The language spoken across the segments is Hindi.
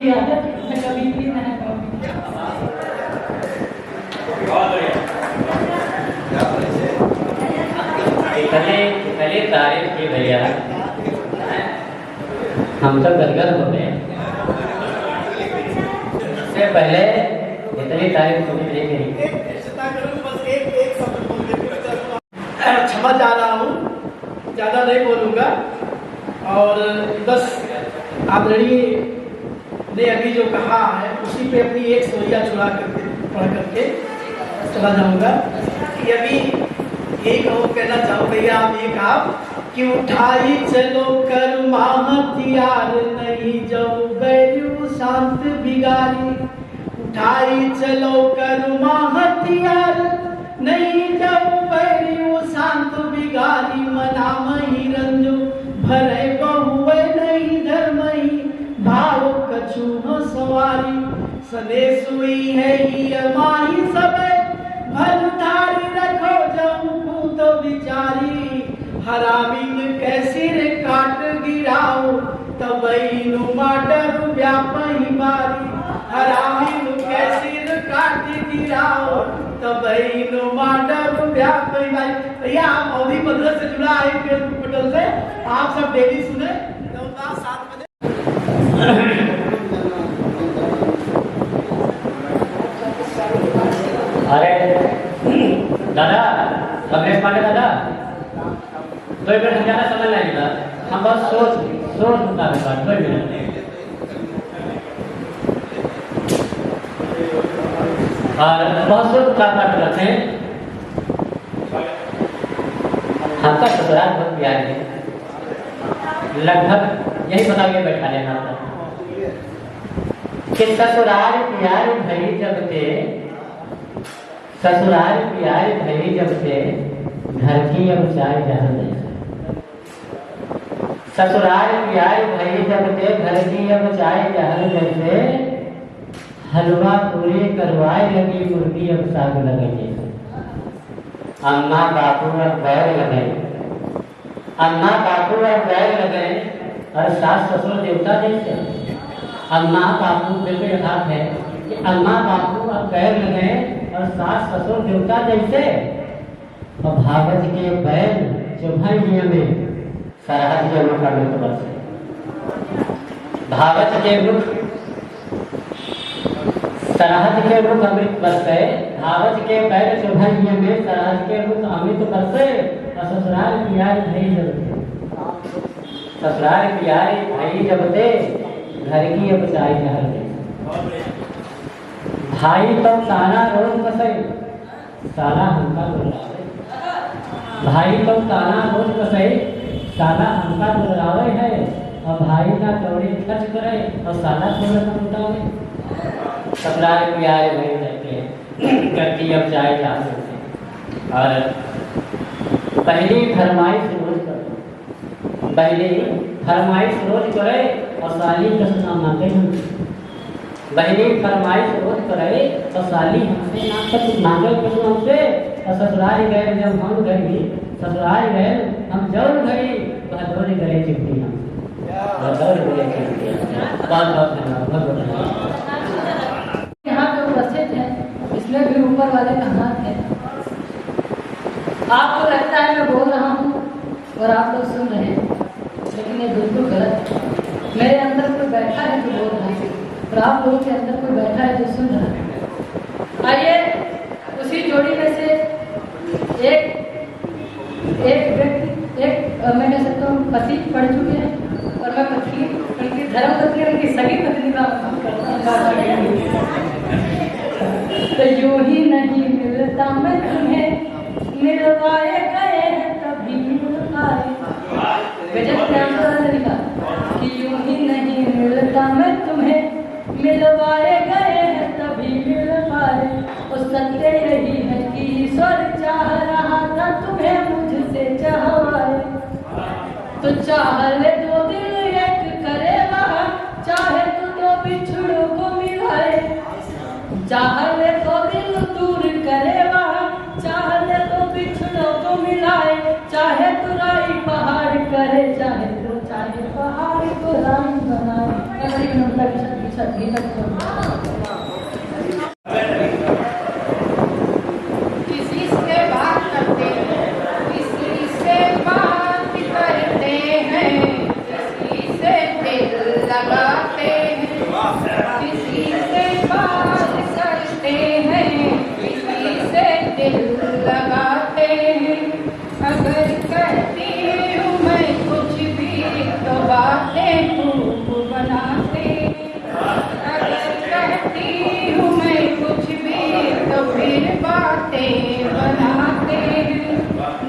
कभी भी मैं पहले तारीफ की भैया, हम तो गदगद हो गए। इससे पहले इतनी तारीफ कभी नहीं करी। क्षमा चाह रहा हूँ, ज़्यादा नहीं बोलूँगा। और बस आदरणीय ने अभी जो कहा है उसी पे अपनी एक सोइया छुड़ा करके पढ़ करके चला जाऊँगा कि अभी यही कहना चाहूँ भैया। आप ये कहा कि उठाई चलो कर हथियार नहीं जाओ बैरू शांत बिगारी। उठाई चलो कर हथियार नहीं जाओ बैरू शांत बिगारी। मना मही रंजो भरे बहुए नहीं धर्मही भाव कछु हो सवारी। सने सुई है ये माही सबे भल धारी रखो जाऊं तो विचारी। हरामीन कैसी रे काट गिराओ तबई माटर व्यापही बारी। हरामीन कैसी रे काट गिराओ तबई माटर व्यापही बारी। भैया आप अवधि मदरसे से जुड़ा है फेसबुक पोर्टल से, आप सब डेली सुने 7 बजे। अरे दादा, कमलेश पांडे दादा, 2 मिनट ज़्यादा समय लगेगा। हम बस सोच मुताबिक 2 मिनट। और बहुत सोच मुताबिक करते हैं। हमका ससुराल बहुत प्यार है, लगभग यही बता के बैठा लेना कि ससुराल प्यार भरी जब से, ससुराल प्यार भरी जब से घर की अब चाय जहाँ नहीं। ससुराल प्यार भरी जब से घर की अब चाय जहाँ जैसे। हलवा पूरे करवाए लगी मुर्गी अब साग लगे। अम्मा बापू अब बैर लगे, अम्मा बापू अब बैर लगे और सास ससुर देवता जैसे। अम्मा बापू बिल्कुल हाथ है कि अम्मा बापू अब बैर लगे और सास ससुर देवता जैसे। और भागत के बैल चुभाइए में सरहद के रुख अमृत बरसे। भागत के रुख सरहद के रुख अमृत बरसे। भागत के बैल चुभाइए में सरहद के रुख अमृत बरसे। और ससुराल प्यार भई जब से, ससुराल प्यार भई जब से घर की अब चाय जहर दे। भाई तो ताना रोज बसे, साला हमका बुलावे। भाई तो ताना रोज बसे, साला हमका बुलावे है। और भाई ना दौड़े खर्च करे और साला थोड़ा सा उठावे। ससुराल प्यार भई रहते करती अब चाय जहर दे। और पहली फरमाइश रोज करे, पहली फरमाइश रोज करे और साली कसम मांगे हमसे। पहली फरमाइश रोज करे और साली हमसे ना कुछ मांगे कुछ हमसे। और ससुराल गए जब हम गए, ससुराल गए हम जरूर गए वह दौड़ गए चिट्ठी हमसे, वह दौड़ गए चिट्ठी। बहुत बहुत धन्यवाद। यहाँ जो उपस्थित है इसमें भी ऊपर वाले का हाथ है। आपको लगता है मैं बोल रहा हूँ और आप लोग सुन रहे हैं, लेकिन ये बिल्कुल गलत है। मेरे अंदर कोई बैठा है जो बोल रहा है और आप लोगों के अंदर कोई बैठा है जो सुन रहा है। आइए उसी जोड़ी में से एक व्यक्ति, मैं कह सकता हूँ पति पढ़ चुके हैं और मैं पत्नी, उनकी धर्म पत्नी, उनकी सगी पत्नी का तो यूं ही नहीं मिलता मैं तुम्हें, मिलवाए गए हैं तभी मिल पाए। गजब क्या लिखा कि यूं ही नहीं मिलता मैं तुम्हें, मिलवाए गए हैं तभी मिल पाए। उस सत्य यही है कि ईश्वर चाह रहा था तुम्हें मुझसे चाहवाए। तो चाह ले दो दिल एक करे वहाँ, चाहे तो दो बिछड़ों को मिलाए। चाह ले तो दिल दूर करे वहाँ, चाह ले तो बिछड़ों को मिलाए। चाहे तो राई पहाड़ करे, चाहे पहाड़ को राई बनाए। छठी तक किसी से बात करते हैं, किसी से बात करते हैं, किसी से दिल लगाते हैं, किसी से बात करते हैं, किसी से दिल लगाते हैं। अगर कहती हूँ मैं कुछ भी तो बातें खूब बनाते हैं। अगर कहती हूँ मैं कुछ भी तो फिर बातें बनाते हैं।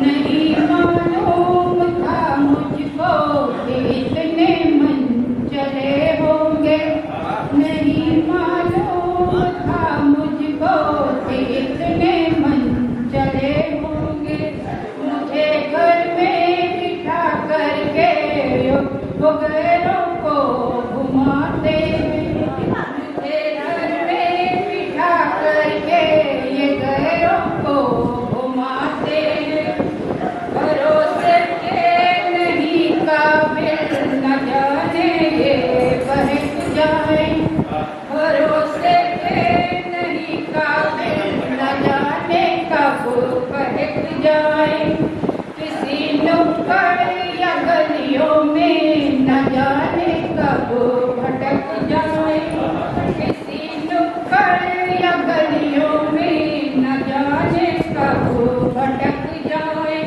नहीं मालूम था मुझको कि इतने मन चले होंगे, नहीं मालूम था मुझको कि इतने मन चले होंगे। मुझे घर में बिठा करके वो गैरों को घुमाते हैं। मुझे घर में बिठा करके ये गैरों को घुमाते हैं। भरोसे के नहीं काबिल न जाने ये बहक जाए, भरोसे के नहीं काबिल न जाने कब बहक जाए। किसी नुक्कड़ या गलियों में न जाने कब भटक जाए, किसी नुक्कड़ या गलियों में न जाने कब भटक जाए।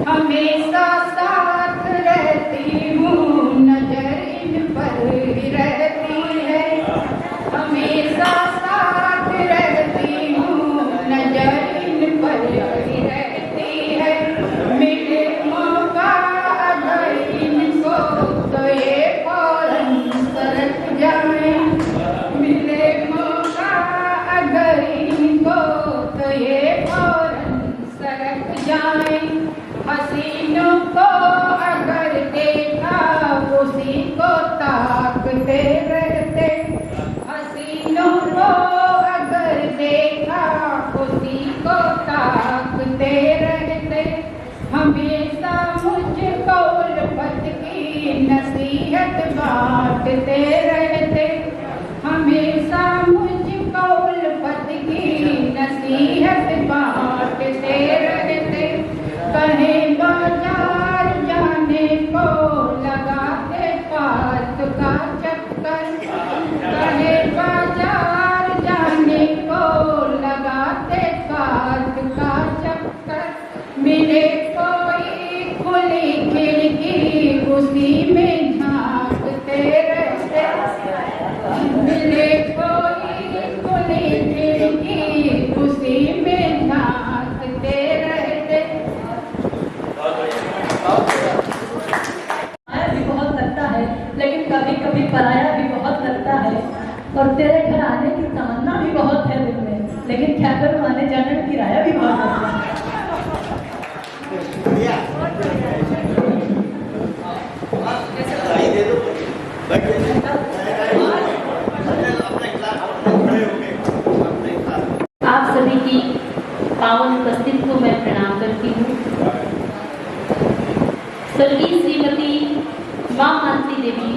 हमेशा साथ रहती हूँ, नजर इन पर ही रहती है, हमेशा साथ रहती हूँ, नजर इन पर ही रहती है। मिले मौका अगर इनको तो ये फौरन सरक जाए, मिले मौका अगर इनको तो ये फौरन सरक जाए। हसीनों को अगर देखा उसी को ताकते रहते, हसीनों को अगर देखा उसी को ताकते रहते। हमेशा मुझको उल्फत की नसीहत बांटते रहते, हमेशा मुझको उल्फत की नसीहत बांटते रहते। कहीं बाजार जाने को लगाते पार्क का चक्कर, कहीं बाजार जाने को लगाते पार्क का चक्कर। मिले कोई खुली खिड़की उसी में झांकते रहते, मिले कोई खुली खिड़की उसी में झांकते रहते। आया भी बहुत लगता है, लेकिन कभी कभी पराया भी बहुत लगता है। और तेरे घर आने की तमन्ना भी बहुत है दिल में, लेकिन क्या करूँ, आने जाने में किराया भी बहुत लगता है। आप सभी की पावन उपस्थिति को मैं प्रणाम करती हूँ। स्वर्गीय श्रीमती मां मानसी देवी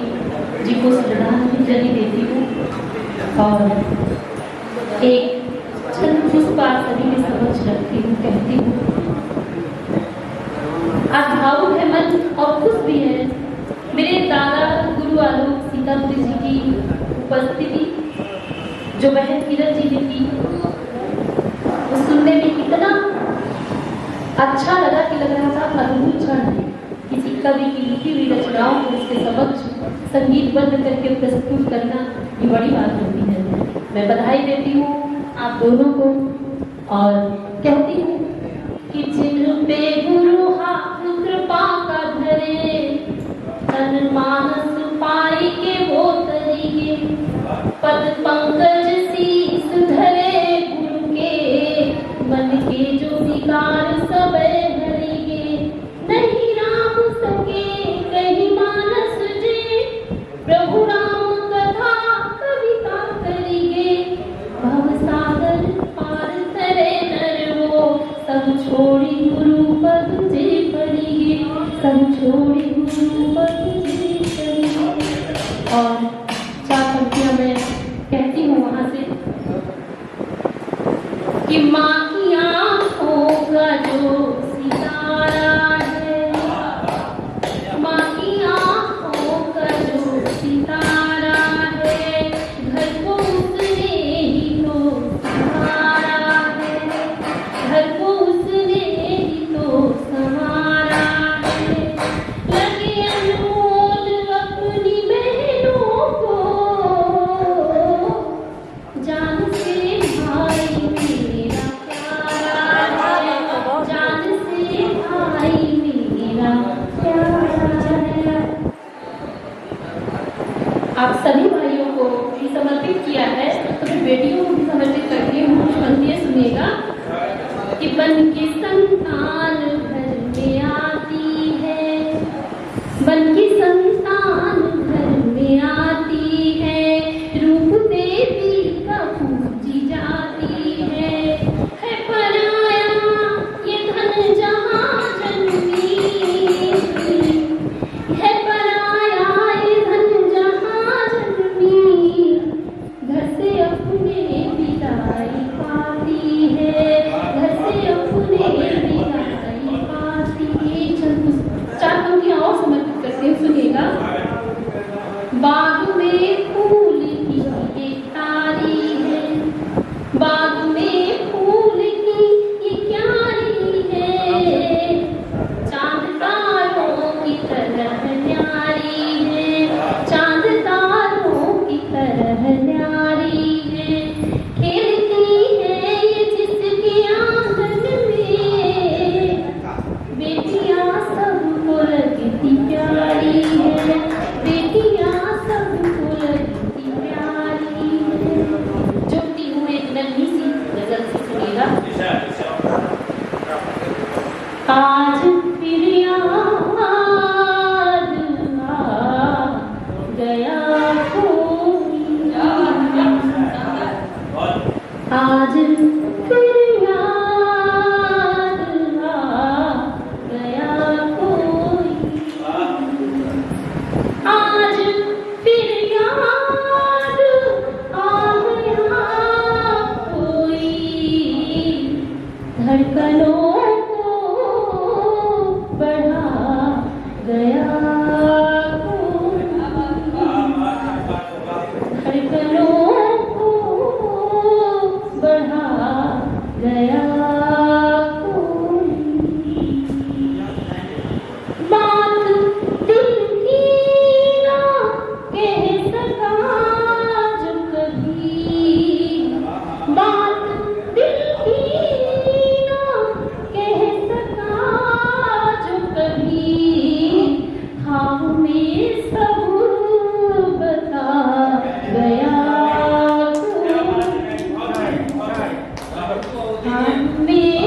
जी को श्रद्धांजलि देती हूँ और एक छंद पुष्पार सभी के समक्ष रखती हूँ। कहती हूँ, आज भावुक है मन और खुश भी है मेरे दादा गुरु आलोक सीतापुरी जी की उपस्थिति जो बहन किरण जी ने की। वो सुनने में इतना अच्छा लगा कि लग रहा था अद्भुत क्षण है। किसी कवि की लिखी हुई रचनाओं को उसके समक्ष संगीतबद्ध करके प्रस्तुत करना ये बड़ी बात होती है। मैं बधाई देती हूँ आप दोनों को और कहती हूँ कि जिन पे गुरु हाथ कृपा का धरे, तन मानस पाई के वो तरीके, पद पंकज शीस धरे गुरु के, मन के जो विकार सब हरिगे। नहीं राम सके कहीं मानस जे, प्रभु राम कथा कविता करिगे। भव सागर पार तरे नर वो, सब छोड़ी गुरु पद जे पड़िगे, सब छोड़ी गुरु पद जे पड़िगे। और चार पंक्तियां में आज फिर याद आ गया कोई, आज फिर याद आ गया कोई, आज फिर याद आ गया कोई, धड़कनों को बढ़ा गया कोई, धड़कनों को बढ़ा गया कोई, बात दिल की ना कह सका जो कभी, बात दिल की ना कह सका जो कभी, ख्वाब में सब बता गया कोई, ख्वाब में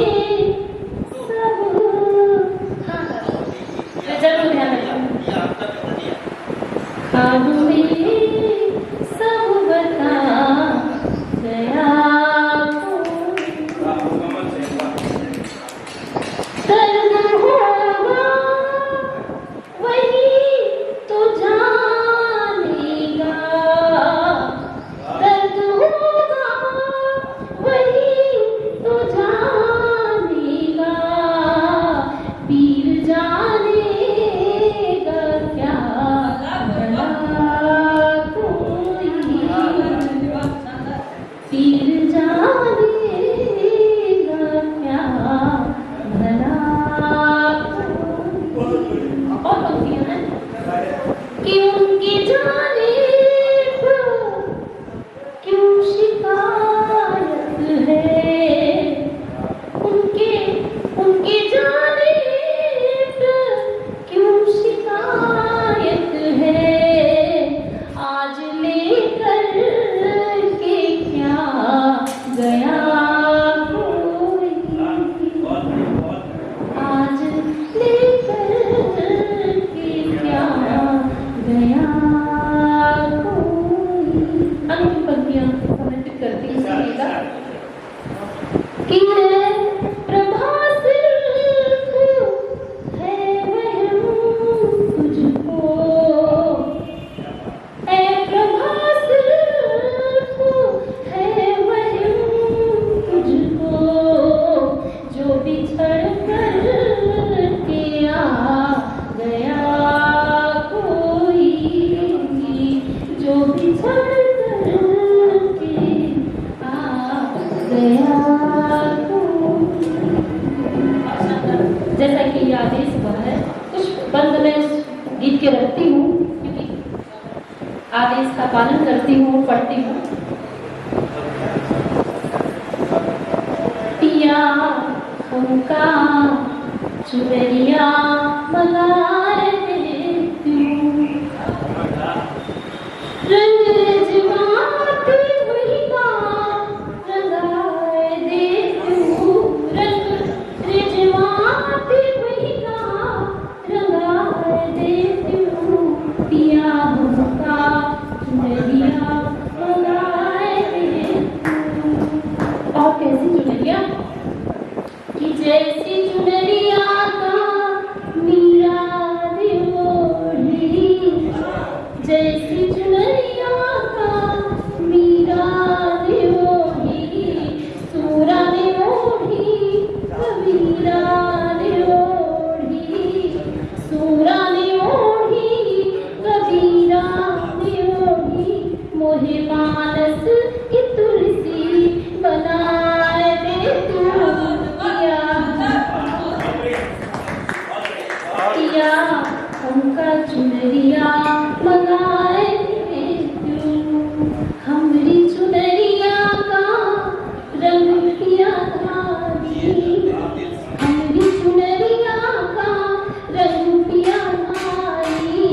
सब, जरूर ध्यान रखना, ख्वाब में सब बता गया कोई, दर्द होगा वही तो जानेगा, दर्द होगा वही तो जानेगा, पीर जानेगा क्या भला कोई, पीर जानेगा क्या भला कोई। और पंक्तियां हैं कि उनकी जानिब क्यों शिकायत है, उनकी जानिब क्यों शिकायत है, आज लेकर के क्या गया कोई, आज लेकर के क्या गया कोई। अंतिम पंक्तियां समर्पित करती हूँ सुनिएगा कि है प्रभा सिर्फ है वहम तुझको, है प्रभा सिर्फ है वहम तुझको, जो बिछड़ कर के आ गया कोई, जो बिछड़ कर के आ गया कोई। जैसा कि ये आदेश हुआ है, कुछ बंद मैं इस गीत के रखती हूँ क्योंकि आदेश का पालन करती हूँ, पढ़ती हूँ। पिया हमका चुनरिया मंगाए दे तू, रंग रजवात वही का रंगाए दे तू, रंग रजवात वही का रंगाए दे तू, पिया हमका चुनरिया मंगाए दे तू। और कैसी चुनरिया कि जैसी चुनरिया का मीरा दियोढ़ी, जैसी चुनरिया का मीरा दियोढ़ी, सूरा ने ओढ़ी कबीरा ने ओढ़ी, सूरा ने ओढ़ी कबीरा ने ओढ़ी, मोहे मानस की तुलसी बनाए दे तू, पिया हमका चुनरिया मंगाए दे तू, हमरी चुनरिया का रंग पिया धारी, हमरी चुनरिया का रंग पिया धारी,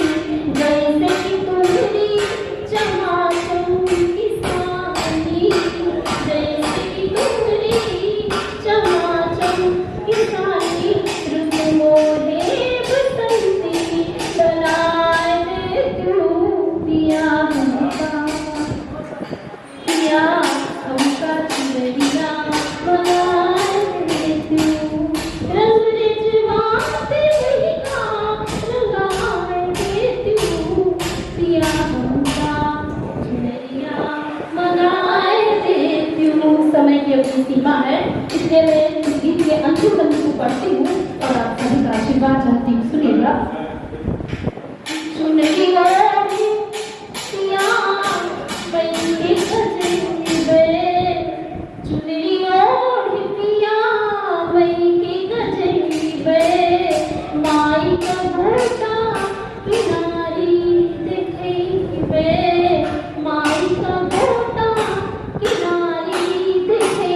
जैसे कि तुम्हारी चमाचम की सानी, जैसे कि तुम्हारी चमाचम की सानी, गा चाहती हूँ, सुनिएगा। चुनरी वाली पिया मई के गजरे, चुनरी वाली पिया मई के गजरे, माई का भोटा किनारी देखे, माई का भोटा किनारी देखे,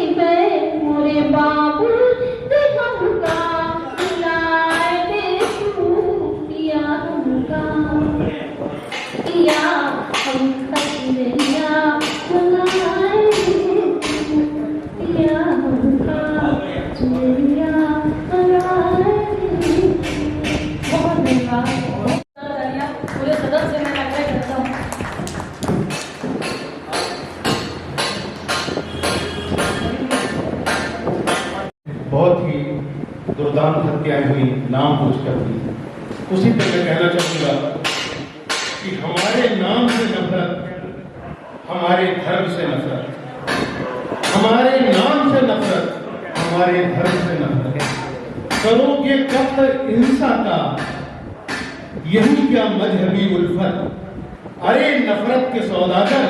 मोरे बाबू देखा लाए देखू पिया हमका, पिया हमका चिड़िया बनाए, पिया हमका चिड़िया बनाए। बहुत धन्यवाद। पूरे सदन से मैं आग्रह करता हूँ बहुत ही दुर्दांत हत्याएं हुई नाम पूछकर हुई। उसी पर मैं कहना चाहूँगा कि हमारे नाम से नफरत, हमारे धर्म से नफरत, हमारे नाम से नफरत, हमारे धर्म से नफरत करोगे कब तक हिंसा का, यही क्या मजहबी उल्फत। अरे नफरत के सौदागर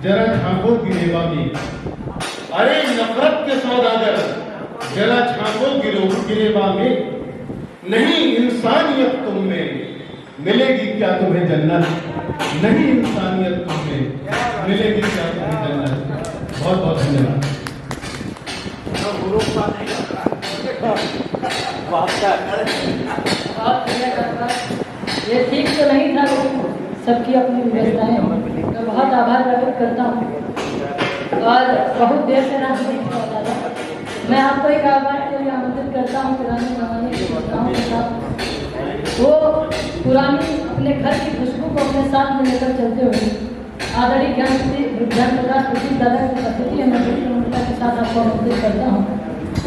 जरा झांको गिरेबा में, अरे नफरत के सौदागर जरा झांको गिरेबा में, नहीं इंसानियत तुम में मिलेगी क्या तुम्हें जन्नत, नहीं इंसानियत तुम में मिलेगी क्या तुम्हें जन्नत। बहुत बहुत धन्यवाद। ये ठीक तो नहीं था, लेकिन सबकी अपनी व्यवस्थाएं। मैं बहुत आभार प्रकट करता हूँ और बहुत देर से रात नहीं पहुँचा था। मैं आपको एक आह्वान के लिए आमंत्रित करता हूँ पुराने जमाने की व्यवस्थाओं के साथ। वो पुरानी अपने घर की खुशबू को अपने साथ में लेकर चलते हुए आदरणीय ज्ञान प्रकाश प्रदीप दादा की पद्धति है। मैं उनका के साथ आपको आमंत्रित करता हूँ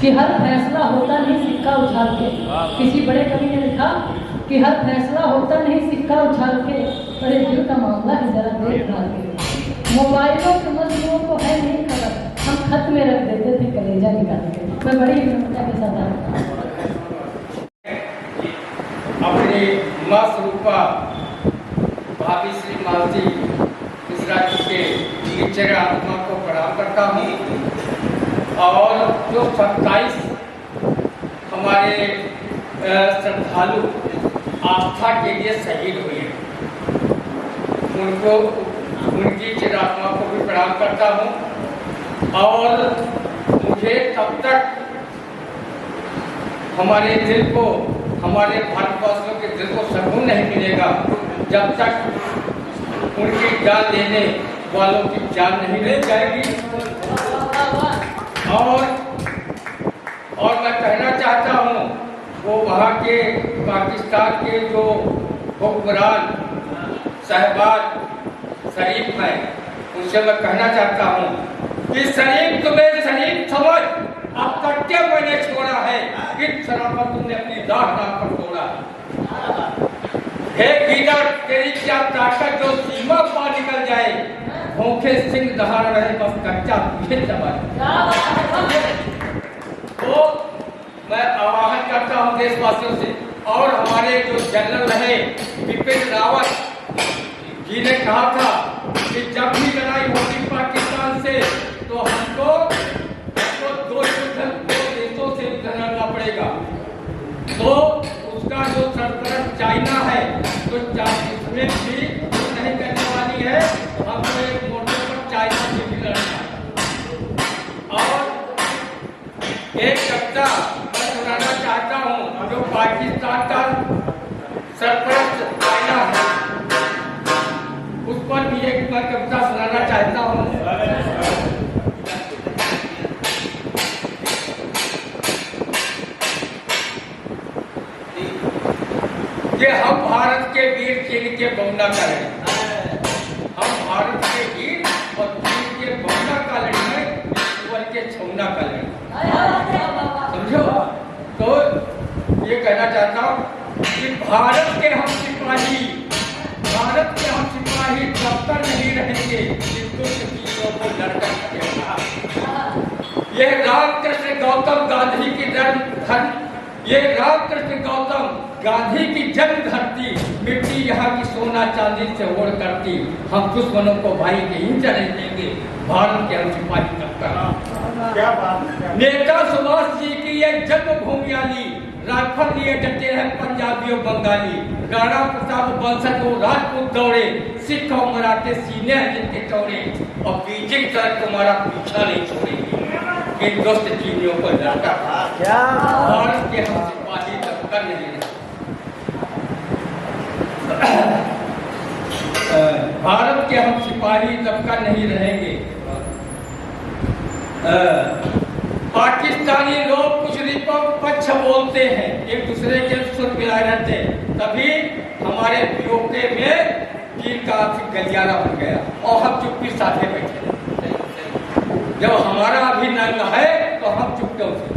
कि हर फैसला होता नहीं सिक्का उछाल के। किसी बड़े कवि ने लिखा कि हर फैसला होता नहीं सिक्का उछाल के, पर ये दिल का मामला है जरा देख डाल के। मोबाइलों के मजलूमों को है नहीं खबर, हम खत में रख देते थे कलेजा निकाल के। मैं बड़ी विनम्रता के साथ अपनी माँ स्वरूपा भाभी श्री मालती मिश्रा जी के नीचे आत्मा को प्रणाम करता हूँ। और जो 27 हमारे श्रद्धालु आस्था के लिए शहीद हुए, उनको उनकी चिरात्मा को भी प्रणाम करता हूँ। और मुझे तब तक हमारे दिल को, हमारे भारतवासियों के दिल को सुकून नहीं मिलेगा जब तक उनकी जान लेने वालों की जान नहीं ले जाएगी। और मैं कहना चाहता हूँ, वो वहाँ के पाकिस्तान के जो हुक्मरान शहबाज शरीफ हैं, उनसे मैं कहना चाहता हूँ कि शरीफ तुम्हें शरीफ समझ, अब तक क्या मैंने छोड़ा है, किस तरह पर तुमने अपनी राह पर तोड़ा। हे लीडर, तेरी क्या ताकत जो सीमा पार निकल जाए, भूखे सिंह दहाड़ रहे बस कच्चा तुझे दबाए। तो मैं आह्वान करता हूँ देशवासियों से, और हमारे जो जनरल रहे बिपिन रावत जी ने कहा था कि जब भी लड़ाई होगी पाकिस्तान से तो हमको दो देशों से लड़ना पड़ेगा। तो उसका जो सरपरस्त चाइना है, तो इसमें भी नहीं करने वाली है, हमको एक मोर्चे पर चाइना से भी लड़ना है। और एक कविता मैं सुनाना चाहता हूँ, जो पाकिस्तान का सरपरस्त चाइना है, उस पर भी एक मैं कविता सुनाना चाहता हूँ। कि हम भारत के वीर चीन के बमना करें, हम भारत के वीर और चीन के बमना का लड़ेंगे, ईश्वर के छौना का लड़ेंगे। समझो? तो ये कहना चाहता हूँ कि भारत के हम सिपाही तब तक नहीं रहेंगे जिनको वीरों को लड़कर खेलना। ये रामकृष्ण गौतम गांधी की धर्म, ये रामकृष्ण गौतम गांधी की जन्म धरती मिट्टी यहाँ की सोना चांदी से ओढ़ करती। हम दुश्मनों को भाई नहीं चले देंगे, भारत के हम सिपाही तक क्या बात। नेता सुभाष जी की ये जन्मभूमि आली, राजफल लिए डटे हैं पंजाबी और बंगाली। राणा प्रताप वंशज को राजपूत दौड़े, सिख और मराठे सीने हैं जिनके चौड़े, और बीजिंग सड़क तुम्हारा पीछा नहीं छोड़ेगी। इन दोस्त जीवियों को लड़का भारत के हम सिपाही तब कर नहीं रहे। भारत के हम सिपाही तब का नहीं रहेंगे। पाकिस्तानी लोग कुछ पक्ष बोलते हैं, एक दूसरे के सुर मिलाए रहते, तभी हमारे पीओके में पीर का गलियारा बन गया और हम चुप्पी साधे बैठे। जब हमारा अभी नंग है तो हम चुप उठे।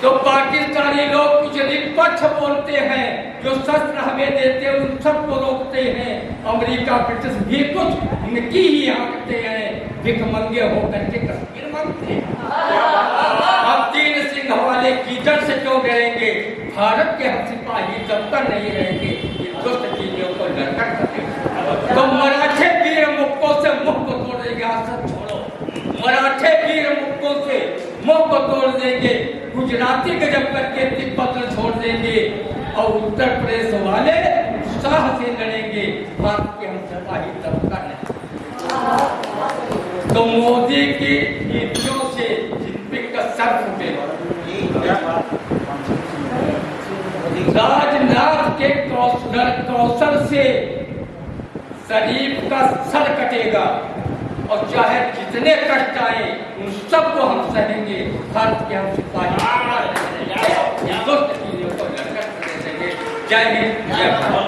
तो पाकिस्तानी लोग कुछ निष्पक्ष बोलते हैं, जो शस्त्र हमें देते हैं उन सबको रोकते हैं। अमेरिका ब्रिटिश भी कुछ इनकी ही आंकते हैं, भिखमंगे होकर के कश्मीर मांगते हैं। अब तीन सिंह वाले कीचड़ से क्यों डरेंगे? भारत के हम सिपाही तब तक नहीं रहेंगे, इन दुष्ट चीजों को लड़कर करेंगे। तो मराठे वीर मुक्कों से मुख को तोड़ देंगे। आप सब छोड़ो, मराठे वीर मुक्कों से मुख को तोड़ देंगे, गुजराती गजब करके तिब्बत छोड़ देंगे, और उत्तर प्रदेश वाले उत्साह से लड़ेंगे। भारत के हम सिपाही तब तक नहीं। तो मोदी की नीतियों से जिनपिंग का सर फूटेगा। राजनाथ के कौशल से शरीफ का सर कटेगा, और चाहे जितने कष्ट आए उन सबको हम सहेंगे। भारत के हम सिपाही जय हिंद जय भारत।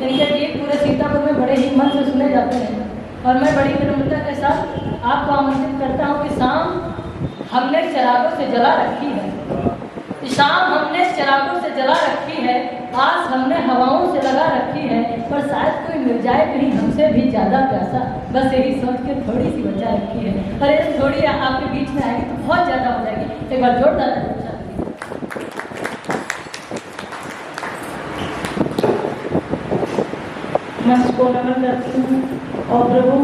इनके गीत पूरे सीतापुर में बड़े ही मन से सुने जाते हैं, और मैं बड़ी विनम्रता के साथ आपको आमंत्रित करता हूँ कि शाम हमने चिरागों से जला रखी है, शाम हमने चिरागों से जला रखी है, आस हमने हवाओं से लगा रखी है, पर शायद कोई मिल जाए कहीं हमसे भी ज़्यादा प्यासा। बस यही सोच के थोड़ी सी बचा रखी है, पर ये थोड़ी आपके बीच में आएगी तो बहुत ज़्यादा हो जाएगी। एक बार जोरदार मंच को नमन करती हूँ और प्रभु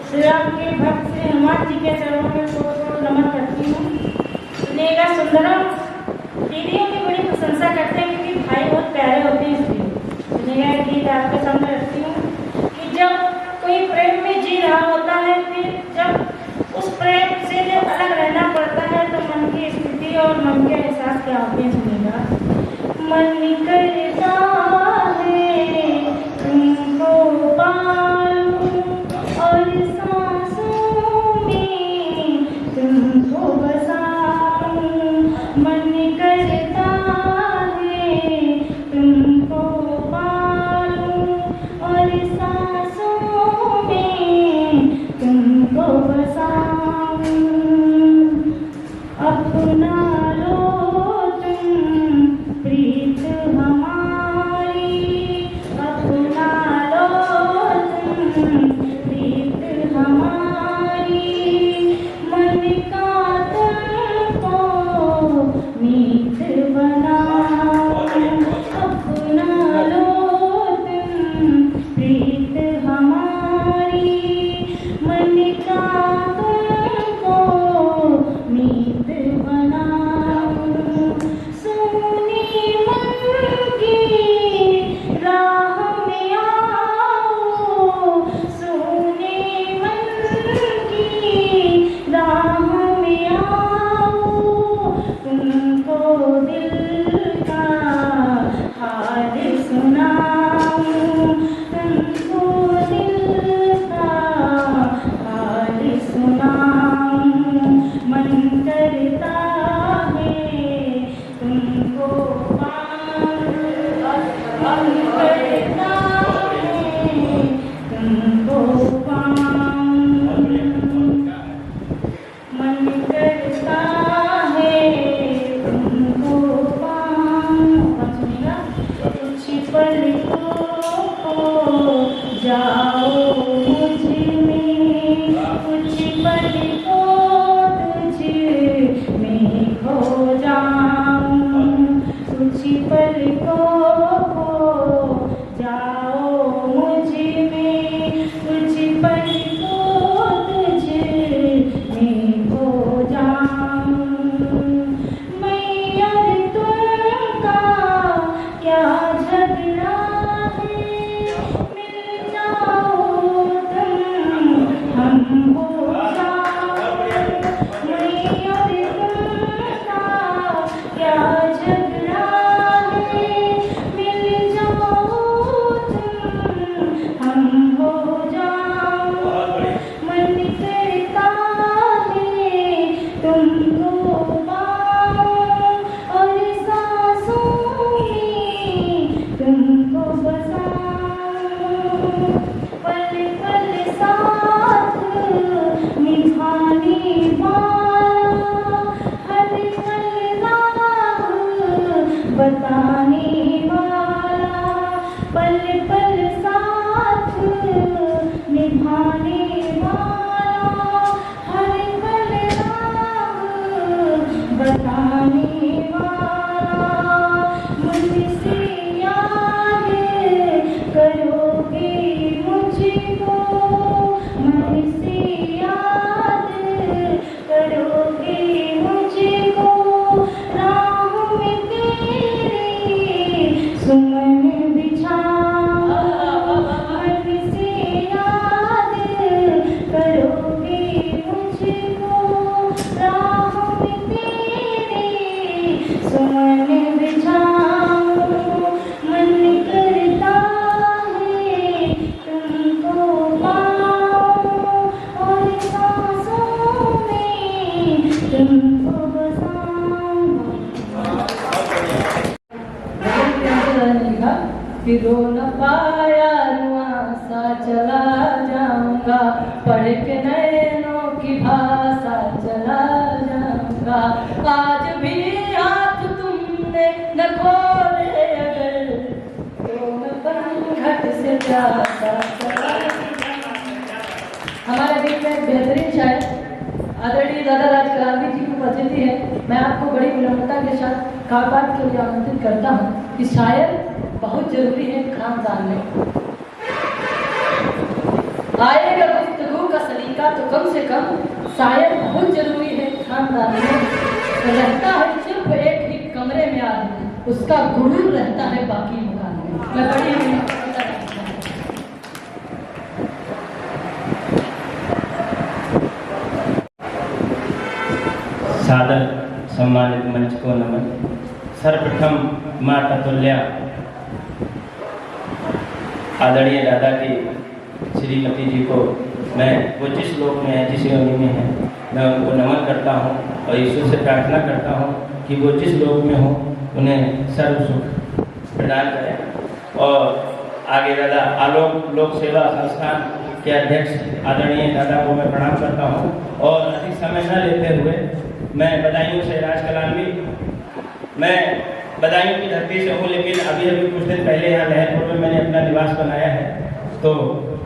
श्री राम के भक्त श्री हनुमान जी के चरणों में को नमन करती हूँ। सुनिएगा सुंदरम, दीदियों की बड़ी प्रशंसा करते हैं क्योंकि भाई बहुत प्यारे होते हैं, इसलिए सुनिएगा गीत आपके सामने रखती हूँ कि जब कोई प्रेम में जी रहा होता है, फिर जब उस प्रेम से जब अलग रहना पड़ता है तो मन की स्थिति और मन के एहसास क्या होते हैं। सुनिएगा, मन करता है तुमको पालूं और सांसों में तुमको बसाऊं, मन करता है तुमको पालूं और सांसों में तुमको बसाऊं, अपना लो तुम प्रीत हमारी, अपना लो तुम प्रीत हमारी, मन का तुमको मीत बनाओ, अपना लो तुम प्रीत हमारी, मन का तुमको मीत बनाओ, सोने मन की राह में आओ, सोने मन की राह में आओ, तुमको दिल का हाल सुनाऊं, तुमको दिल का हाल सुनाऊं, मन करता है तुमको पाऊं, मन करता है तुमको पाऊं, मन करता है तुमको पाऊं। सुनिएगा, कुछ पल को जाओ मुझ में, कुछ पल को तुझ में खो जाऊं, कुछ पलकों को जाओ मुझ में, कुछ पलकों तुझ में खो जाऊं। मैं और तुमका क्या झगड़ा है, मिल जाओ तुम हम हो जाओ। मैं और तुमका क्या झगड़ा है, मिल जाओ तुम हम हो जाओ। मन करता है तुमको पाऊं और सांसों में तुमको बसाऊं। पल पल साथ निभाने वाला, हर पल राह बताने वाला। पल पल साथ निभाने वाला, हर पल राह बताने वाला। मुझसे याद करोगे मुझको, मन से याद करोगे मुझको। राह में तेरे सुमन बिछाऊं, मन से याद करोगे मुझको। राह में तेरे सुमन बिछाऊं, मन करता है तुमको पाऊं और सांसों में तुमको बसाऊं। लिखा कि रो न पाया रुआ सा चला जाऊंगा, पढ़ के नैनों की भाषा चला जाऊंगा। आज भी हाथ तुमने न खोले अगर, तो मैं बंघट से प्यासा चला। हमारे बीच में एक बेहतरीन शायर आदरणीय दादा राज करावी जी की उपस्थिति है। मैं आपको बड़ी विनम्रता के साथ कापाठ के लिए आमंत्रित करता हूँ कि शायर बहुत जरूरी है खानदान में। आएगा गुफ्तगू का सलीका तो कम से कम शायर बहुत जरूरी है खानदान में। रहता है सिर्फ एक ही कमरे में आदमी, उसका गुरूर रहता है बाकी मकान में। मैं बड़ी विनम्रता करता हूँ। सादर सम्मानित मंच को नमन। सर्वप्रथम माता तुल्या आदरणीय दादा की श्रीमती जी को मैं वो जिस लोक में है, जिस योनि में है, मैं उनको नमन करता हूँ और ईश्वर से प्रार्थना करता हूँ कि वो जिस लोक में हो उन्हें सर्व सुख प्रदान करें। और आगे दादा आलोक लोक सेवा संस्थान के अध्यक्ष आदरणीय दादा को मैं प्रणाम करता हूँ। और अधिक समय न लेते हुए मैं बदायूं से राजकलानवी, मैं बदायूं की धरती से हूँ, लेकिन अभी कुछ दिन पहले यहाँ लहरपुर में मैंने अपना निवास बनाया है। तो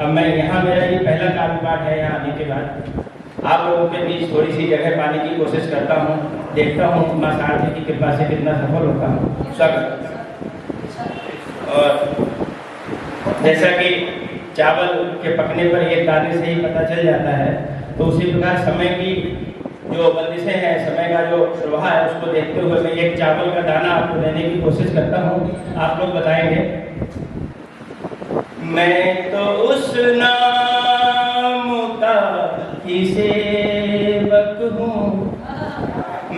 अब मैं यहाँ, मेरा ये पहला काव्य पाठ है यहाँ आने के बाद। आप लोगों के बीच थोड़ी सी जगह पाने की कोशिश करता हूँ, देखता हूँ माँ शारदा की कृपा से कितना सफल होता हूँ। स्वागत। और जैसा कि चावल के पकने पर एक दाने से ही पता चल जाता है, तो उसी प्रकार समय की जो बंदिशें हैं, समय का जो प्रवाह है, उसको देखते हुए मैं एक चावल का दाना आपको देने की कोशिश करता हूँ। आप लोग बताएंगे। मैं तो उस नाम का ही सेवक हूँ,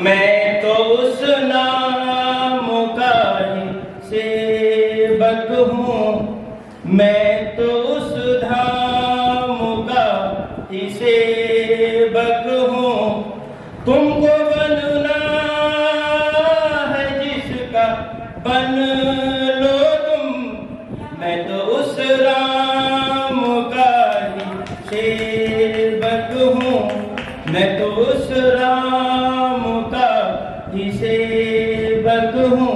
मैं तो उस नाम का ही सेवक हूँ, मैं तो उस धाम का ही सेवक हूँ। तुमको बनना है जिसका बन लो तुम, मैं तो उस राम का ही सेवक हूँ, मैं तो उस राम का ही सेवक हूँ।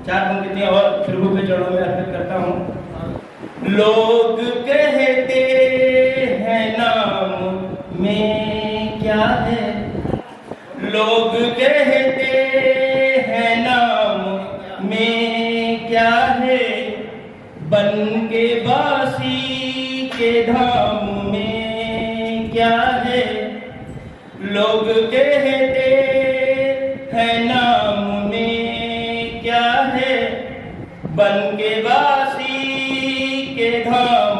चार पंक्तियां और प्रभु के चरणों में अर्पित करता हूँ। लोग कहते हैं नाम में क्या है, लोग कहते हैं नाम में क्या है, बन के बासी के धाम में क्या है, लोग कहते हैं नाम में क्या है, बन के बासी के धाम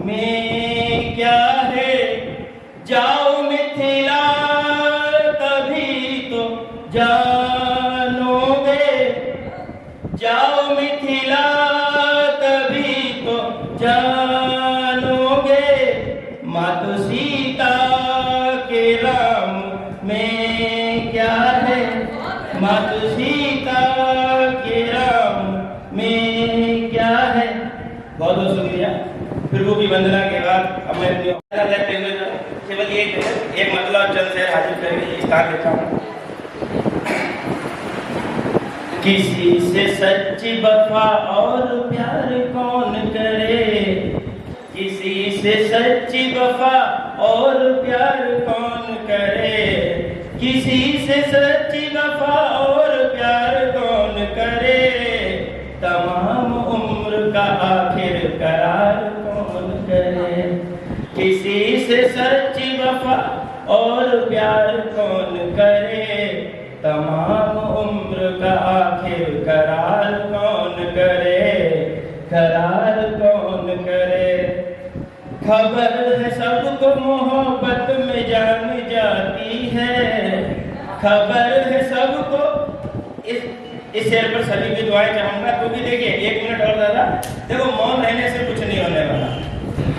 में क्या है, जाओ मिथिला तभी तो जानोगे, जाओ मिथिला तभी तो जानोगे, मातु सीता के राम में क्या है, मातु सीता के राम में क्या है। बहुत बहुत शुक्रिया। प्रभु की वंदना के बाद अब मैं अपनी लेते हुए केवल एक मतलब चंद से हाजिर करके स्थान देता हूँ। किसी से सच्ची वफा और प्यार कौन करे, किसी से सच्ची वफा और प्यार कौन करे, किसी से सच्ची वफा और प्यार कौन करे, तमाम उम्र का आखिर करार कौन करे, किसी से सच्ची वफा और प्यार कौन करे, तमाम उम्र का आखिर करार कौन करे, करार कौन करे। खबर है सबको मोहब्बत में जान जाती है, खबर है सबको। इस शेर पर सभी की दुआएं चाहूंगा, क्योंकि देखिए 1 मिनट और दादा, देखो मौन रहने से कुछ नहीं होने वाला।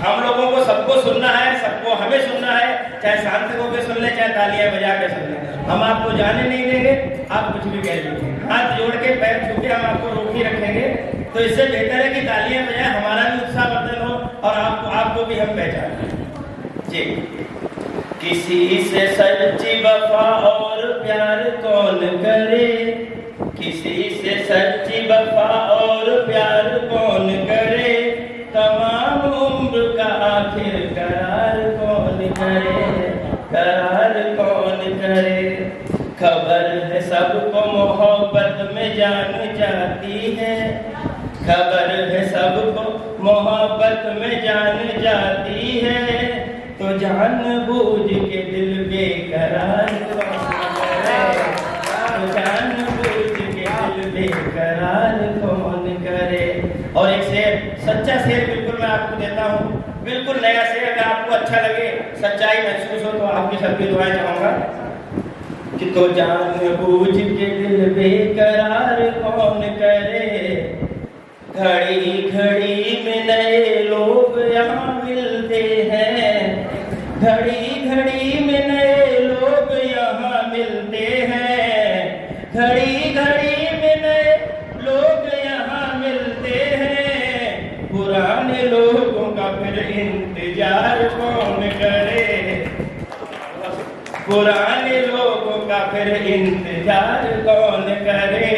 हम लोगों को सबको सुनना है, सबको हमें सुनना है, चाहे शांत होकर सुन ले, चाहे तालियां बजा के सुन ले। हम आपको जाने नहीं देंगे, आप कुछ भी कह लीजिए, हाथ जोड़ के पैर छू के हम आपको रोक ही रखेंगे। तो इससे बेहतर है कि तालियां बजाएं, हमारा भी उत्साहवर्धन हो और आपको भी हम पहचानें जी। किसी से सच्ची वफा और प्यार कौन करे, किसी से सच्ची वफा और प्यार कौन करे, तमाम उम्र का आखिर करार कौन करे, करार कौन करे। खबर है सबको मोहब्बत में जान जाती है, खबर है सबको मोहब्बत में जान जाती है, तो जान बूझ के दिल बेकरार कौन करे, तो जान बूझ के दिल बेकरार कौन करे। और एक शेर, सच्चा शेर बिल्कुल मैं आपको देता हूँ, बिल्कुल नया शेर। अगर आपको अच्छा लगे, सच्चाई महसूस हो, तो आपकी सबकी दुआएं चाहूंगा कि तो जान बूझ के दिल बेकरार कौन करे, घड़ी घड़ी में नए लोग यहाँ मिलते हैं, घड़ी घड़ी में नए लोग यहाँ मिलते हैं, घड़ी घड़ी में नए लोग यहाँ मिलते हैं, पुराने लोगों का फिर इंतजार कौन करे, पुराने लोगों का फिर इंतजार कौन करे,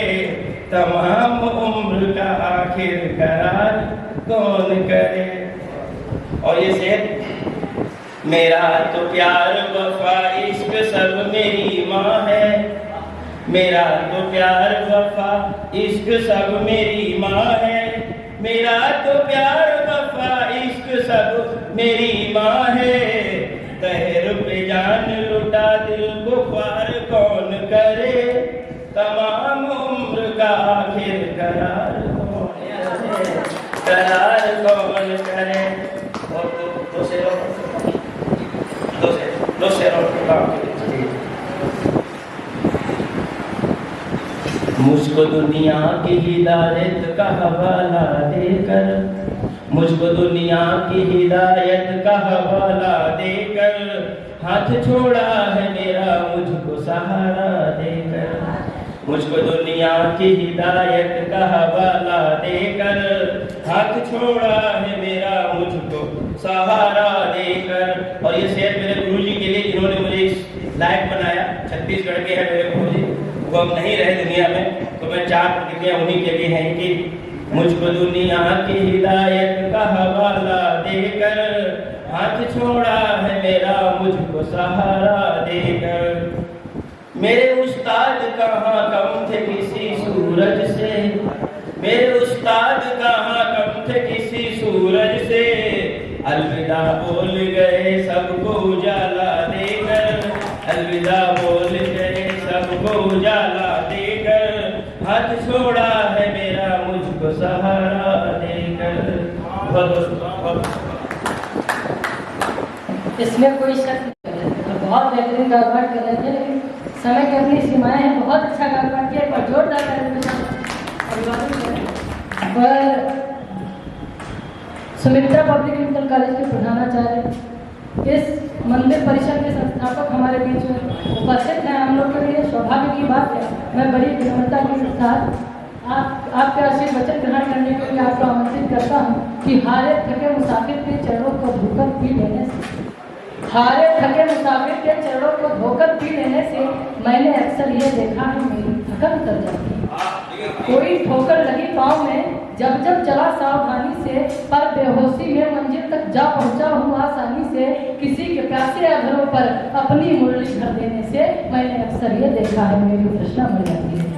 तमाम उम्र का आखिर करार कौन करे। और ये शेर, मेरा तो प्यार वफा इश्क सब मेरी माँ है, मेरा तो प्यार वफा इश्क सब मेरी माँ है, मेरा तो प्यार वफा इश्क सब मेरी माँ है, तहर पे जान लुटा दिल को पार कौन करे, तमाम उम्र का आखिर करार कौन करे, करार कौन करे। और दो शेरों मुझको दुनिया की हिदायत का हवाला देकर, मुझको दुनिया की हिदायत का हवाला देकर, हाथ छोड़ा है मेरा मुझको सहारा देकर, मुझको दुनिया की हिदायत का हवाला देकर, हाथ छोड़ा है मेरा मुझको सहारा देकर। और ये शेर मेरे गुरुजी के लिए, जिन्होंने मुझे इस लायक बनाया, छत्तीसगढ़ के हैं मेरे गुरुजी, वो अब नहीं रहे दुनिया में, तो मैं 4 प्रतिज्ञा उन्हीं के लिए हैं कि मुझको दुनिया की हिदायत का हवाला देकर, हाथ छोड़ा है मेरा मुझको सहारा देकर। मेरे उस्ताद कहाँ कम थे किसी सूरज से, मेरे अलविदा बोल गए सबको उजाला देकर, अलविदा बोल गए सबको उजाला देकर, हाथ छोड़ा है मेरा मुझको सहारा देकर। इसमें कोई शक नहीं है और बहुत बेहतरीन गायन कर रहे थे, लेकिन समय की अपनी सीमाएं हैं। बहुत अच्छा गायन किया, एक बार जोरदार पर सुमित्रा पब्लिक मेडिकल कॉलेज के प्रधानाचार्य, इस मंदिर परिषद के संस्थापक हमारे बीच में उपस्थित हैं। हम लोग के लिए सौभाग्य की बात है, मैं बड़ी विनम्रता के साथ आपके आशीर्वचन ग्रहण करने के लिए आपको आमंत्रित करता हूँ कि हारे थके मुसाफिर के चरणों को धोकर पी लेने से, हारे थके मुसाफिर के चरणों को धोकर पी लेने से मैंने अक्सर ये देखा है मेरी थकन उतर जाती है। कोई ठोकर लगी पाँव में, जब जब चला सावधानी से, पर बेहोशी में मंजिल तक जा पहुंचा हूँ आसानी से। किसी के प्यासे अधरों पर अपनी मुरली भर देने से मैंने अक्सर ये देखा है मेरी तृष्णा मर जाती है।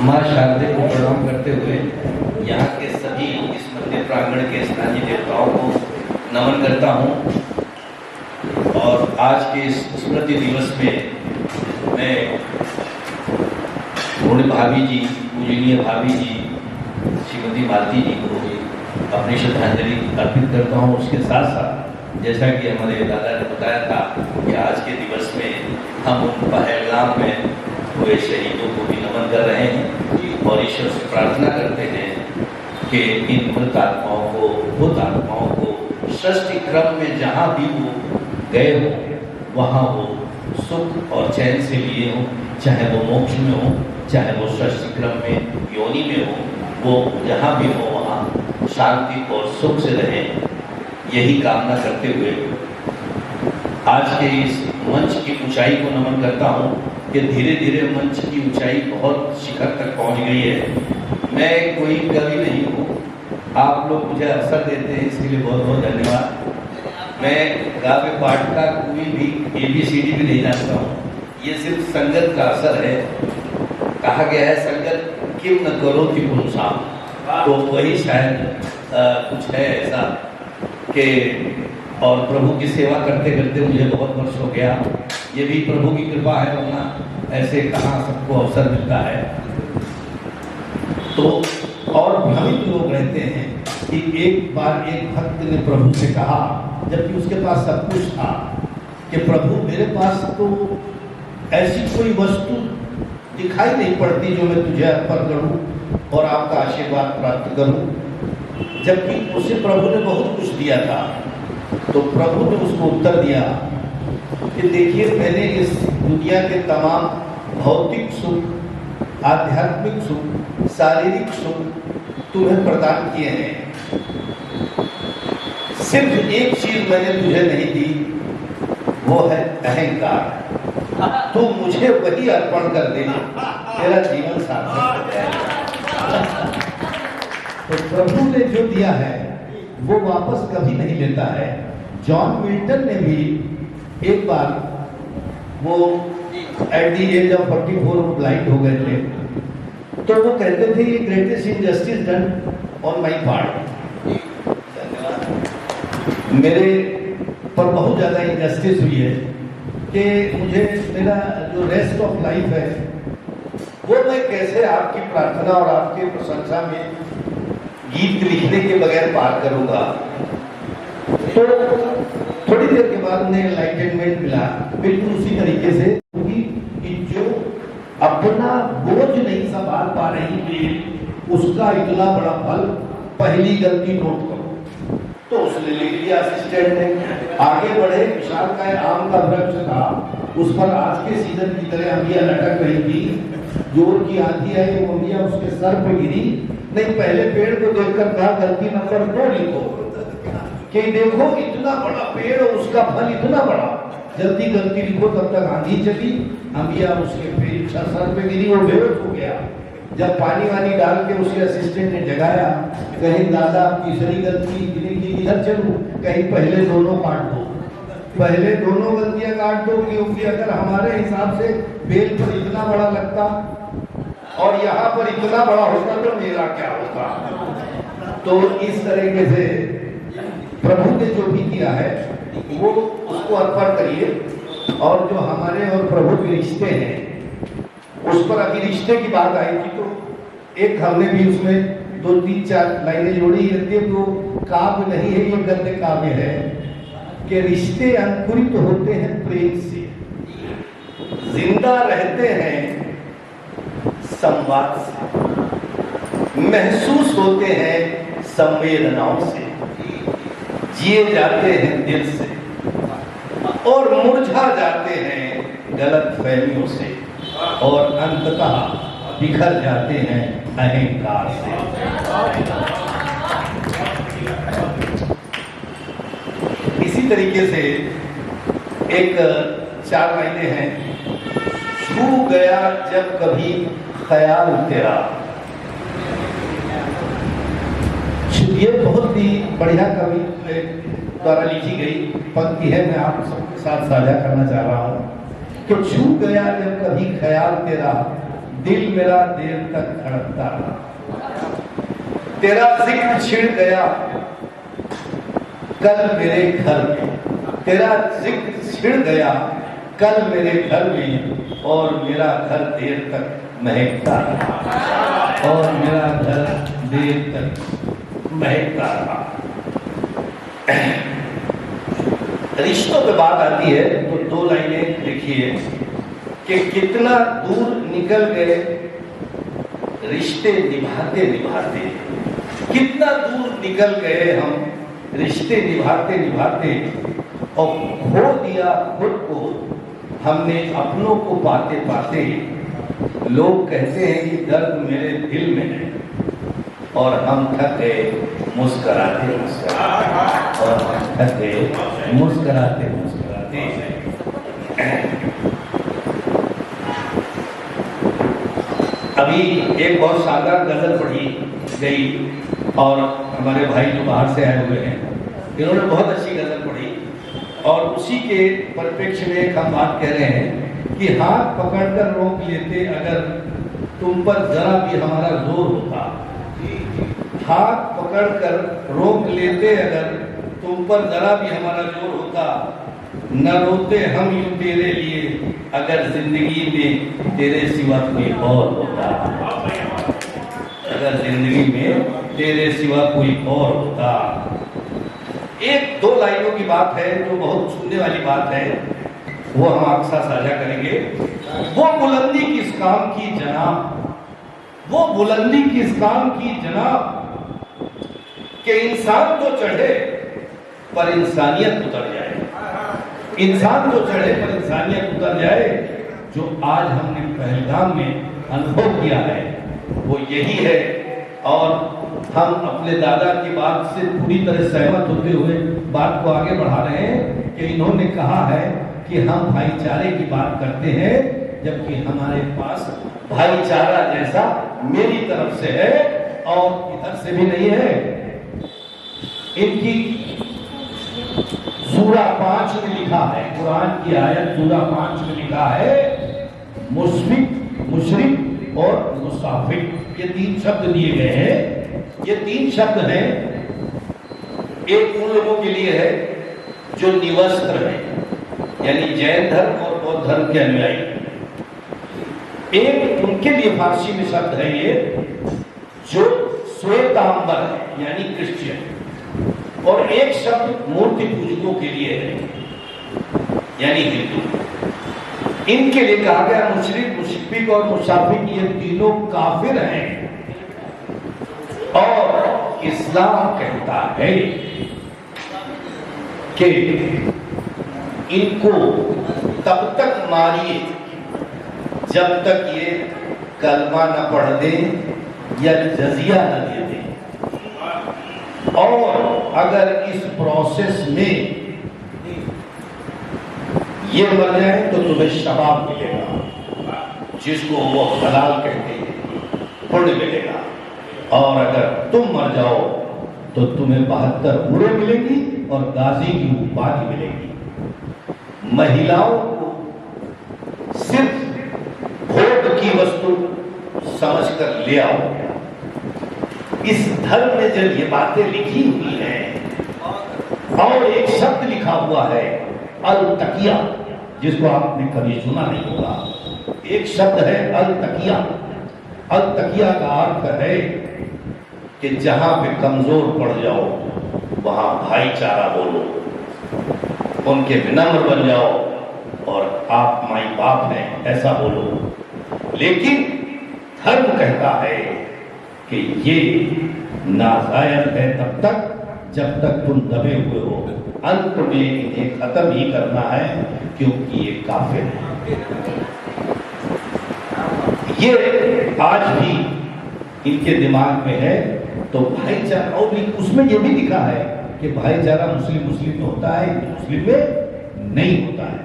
माँ शारदे को प्रणाम करते हुए यहाँ के सभी इस मंदिर प्रांगण के स्थानीय देवताओं को नमन करता हूँ। और आज के इस स्मृति दिवस में मैं पूर्ण भाभी जी, पूजनीय भाभी जी श्रीमती मालती जी को अपनी श्रद्धांजलि अर्पित करता हूँ। उसके साथ साथ जैसा कि हमारे दादा ने बताया था कि आज के दिवस में हम उन पहलगाम में हुए शहीदों को भी नमन कर रहे हैं और ईश्वर से प्रार्थना करते हैं कि इन मृत आत्माओं को, भूत आत्माओं को सृष्टि क्रम में जहाँ भी वो गए हों वहाँ वो सुख और चैन से लिए हों, चाहे वो मोक्ष में हो, चाहे वो सृष्टि क्रम में योनि में हो, वो जहाँ भी हो वहाँ शांति और सुख से रहें, यही कामना करते हुए आज के इस मंच की ऊंचाई को नमन करता हूँ कि धीरे धीरे मंच की ऊंचाई बहुत शिखर तक पहुँच गई है। मैं कोई कवि नहीं हूँ, आप लोग मुझे अवसर देते हैं, इसके लिए बहुत बहुत धन्यवाद। मैं काव्य पाठ का कोई भी ABCD भी नहीं जानता हूँ, ये सिर्फ संगत का असर है। कहा गया है संगत किम न करो कि पुरुषा, तो वही शायद कुछ है ऐसा कि और प्रभु की सेवा करते करते मुझे बहुत वर्ष हो गया। ये भी प्रभु की कृपा है, वरना ऐसे कहाँ सबको अवसर मिलता है। तो और भ्रमित लोग रहते हैं कि एक बार एक भक्त ने प्रभु से कहा, जबकि उसके पास सब कुछ था, कि प्रभु मेरे पास तो ऐसी कोई वस्तु दिखाई नहीं पड़ती जो मैं तुझे अर्पण करूं और आपका आशीर्वाद प्राप्त करूं, जबकि उसे प्रभु ने बहुत कुछ दिया था। तो प्रभु ने उसको उत्तर दिया कि देखिए, मैंने इस दुनिया के तमाम भौतिक सुख, आध्यात्मिक सुख, शारीरिक सुख तुम्हें प्रदान किए हैं, सिर्फ एक चीज मैंने तुझे नहीं दी, वो है अहंकार। तो मुझे वही अर्पण कर देना, तेरा जीवन सार्थक हो जाएगा। तो प्रभु ने जो दिया है वो वापस कभी नहीं लेता है। जॉन मिल्टन ने भी एक बार, वो at the age of 44 blind हो गए थे, तो वो कहते थे ये greatest injustice done on my part. मेरे पर बहुत ज़्यादा इनजस्टिस हुई है कि मुझे मेरा जो रेस्ट ऑफ लाइफ है वो मैं कैसे आपकी प्रार्थना और आपके प्रशंसा में गीत लिखने के बगैर पार करूँगा। तो थोड़ी देर के बाद उन्हें एनलाइटनमेंट मिला, बिल्कुल उसी तरीके से कि जो अपना बोझ नहीं संभाल पा रही थी उसका इतना बड़ा फल, पहली गलती नोट करो। तो उसने लिख लिया असिस्टेंट ने, आगे बढ़े, विशाल का आम का वृक्ष था, उस पर आज के सीजन की तरह अंबिया लटक रही थी, जोर की आंधी आई, वो अंबिया उसके सर पे गिरी। नहीं, पहले पेड़ को देखकर कहा गलती नंबर 2 लिखो कि देखो इतना बड़ा पेड़ और उसका फल इतना बड़ा, जल्दी गलती लिखो। तब तक आंधी चली, अंबिया उसके पेड़ सर पे गिरी, वो बेहोश हो गया। जब पानी वानी डाल के उसके असिस्टेंट ने जगाया, कहीं दादा तीसरी गलती, इधर चलूं, कहीं पहले दोनों काट दो। पहले दोनों गलतियां काट दो, क्योंकि अगर हमारे हिसाब से बेल पर इतना बड़ा लगता और यहाँ पर इतना बड़ा होता तो मेरा क्या होता। तो इस तरीके से प्रभु ने जो भी किया है वो उसको अर्पण करिए। और जो हमारे और प्रभु के रिश्ते हैं उस पर अभी रिश्ते की बात आई थी, तो एक हमने भी उसमें 2-3-4 लाइनें जोड़ी। यदि वो काव्य नहीं है, ये गद्य काव्य है कि रिश्ते अंकुरित होते हैं प्रेम से, जिंदा रहते हैं संवाद से, महसूस होते हैं संवेदनाओं से, जिए जाते हैं दिल से और मुरझा जाते हैं गलत फहमियों से और अंततः बिखर जाते हैं अहंकार से। इसी तरीके से एक 4 लाइनें हैं। छू गया जब कभी ख्याल तेरा, ये बहुत ही बढ़िया कवि द्वारा लिखी गई पंक्ति है, मैं आप सबके साथ साझा करना चाह रहा हूँ कि छू गया जब कभी ख्याल तेरा, दिल मेरा देर तक धड़कता रहा, तेरा जिक्र छिड़ गया कल मेरे घर में, तेरा जिक्र छिड़ गया कल मेरे घर में और मेरा घर देर तक महकता रहा, और मेरा घर देर तक महकता रहा। रिश्तों पे बात आती है तो 2 लाइनें लिखिए कि कितना दूर निकल गए रिश्ते निभाते निभाते, कितना दूर निकल गए हम रिश्ते निभाते निभाते और खो दिया खुद को हमने अपनों को पाते पाते। लोग कहते हैं कि दर्द मेरे दिल में है और हम थक गए मुस्कुराते मुस्कुराते, और हम थक गए मुस्कुराते मुस्कुराते। अभी एक बहुत शानदार गजल पढ़ी गई और हमारे भाई जो बाहर से आए हुए हैं इन्होंने बहुत अच्छी गजल पढ़ी, और उसी के परिप्रेक्ष्य में एक हम बात कह रहे हैं कि हाथ पकड़कर रोक लेते अगर तुम पर जरा भी हमारा जोर होता, हाथ पकड़कर रोक लेते अगर तुम पर जरा भी हमारा जोर होता, न रोते हम यूं तेरे लिए अगर जिंदगी में तेरे सिवा कोई और होता, अगर जिंदगी में तेरे सिवा कोई और होता। 1-2 लाइनों की बात है जो बहुत छूने वाली बात है, वो हम आपके साथ साझा करेंगे। वो बुलंदी किस काम की जनाब, वो बुलंदी किस काम की जनाब कि इंसान तो चढ़े पर इंसानियत उतर जाए, इंसान तो चढ़े पर इंसानियत उतर जाए। जो आज हमने पहलगाम में अनुभव किया है वो यही है, और हम अपने दादा की बात से पूरी तरह सहमत होते हुए बात को आगे बढ़ा रहे हैं कि इन्होंने कहा है कि हम भाईचारे की बात करते हैं, जबकि हमारे पास भाईचारा जैसा मेरी तरफ से है और इधर से भी नहीं है। इनकी सूरा 5 में लिखा है, कुरान की आयत सूरा 5 में लिखा है, मुश्फिक, मुशरिक और मुसाफिर, ये 3 शब्द दिए गए हैं। ये 3 शब्द हैं, एक उन लोगों के लिए है जो निवस्त्र है यानी जैन धर्म और बौद्ध धर्म के अनुयायी, एक उनके लिए फारसी में शब्द है ये जो श्वेतांबर है यानी क्रिश्चियन, और एक शब्द मूर्ति पूजकों के लिए है यानी हिंदू। इनके लिए कहा गया मुशरिक, मुशफिक और मुसाफिक, ये तीनों काफिर हैं। और इस्लाम कहता है कि इनको तब तक मारिए जब तक ये कलमा न पढ़ दें या जजिया न दे दें, और अगर इस प्रोसेस में ये मर जाए तो तुम्हें शबाब मिलेगा जिसको वो हलाल कहते हैं, पुण्य मिलेगा, और अगर तुम मर जाओ तो तुम्हें 72 उम्रें मिलेंगी और गाजी की उपाधि मिलेगी। महिलाओं को सिर्फ भोग की वस्तु समझकर ले आओ। इस धर्म में जब ये बातें लिखी हुई हैं और एक शब्द लिखा हुआ है अल तकिया, जिसको आपने कभी सुना नहीं होगा। एक शब्द है अल तकिया। अल तकिया का अर्थ है कि जहां पे कमजोर पड़ जाओ वहां भाईचारा बोलो, उनके विनम्र बन जाओ और आप माई बाप हैं ऐसा बोलो। लेकिन धर्म कहता है कि ये नाजायज है तब तक जब तक तुम दबे हुए हो। अंत में इन्हें खत्म ही करना है क्योंकि ये काफिर है। ये आज भी इनके दिमाग में है। तो भाईचारा, और भी उसमें ये भी लिखा है कि भाईचारा मुस्लिम में होता है, मुस्लिम में नहीं होता है।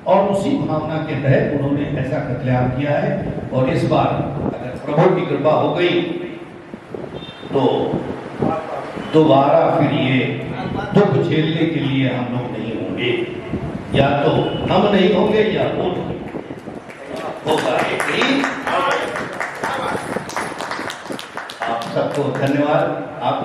और उसी भावना के तहत उन्होंने ऐसा कत्लेआम किया है। और इस बार अगर प्रभु की कृपा हो गई तो दोबारा फिर ये दुख झेलने के लिए हम लोग नहीं होंगे, या तो हम नहीं होंगे या वो होगा। आप सबको धन्यवाद। आप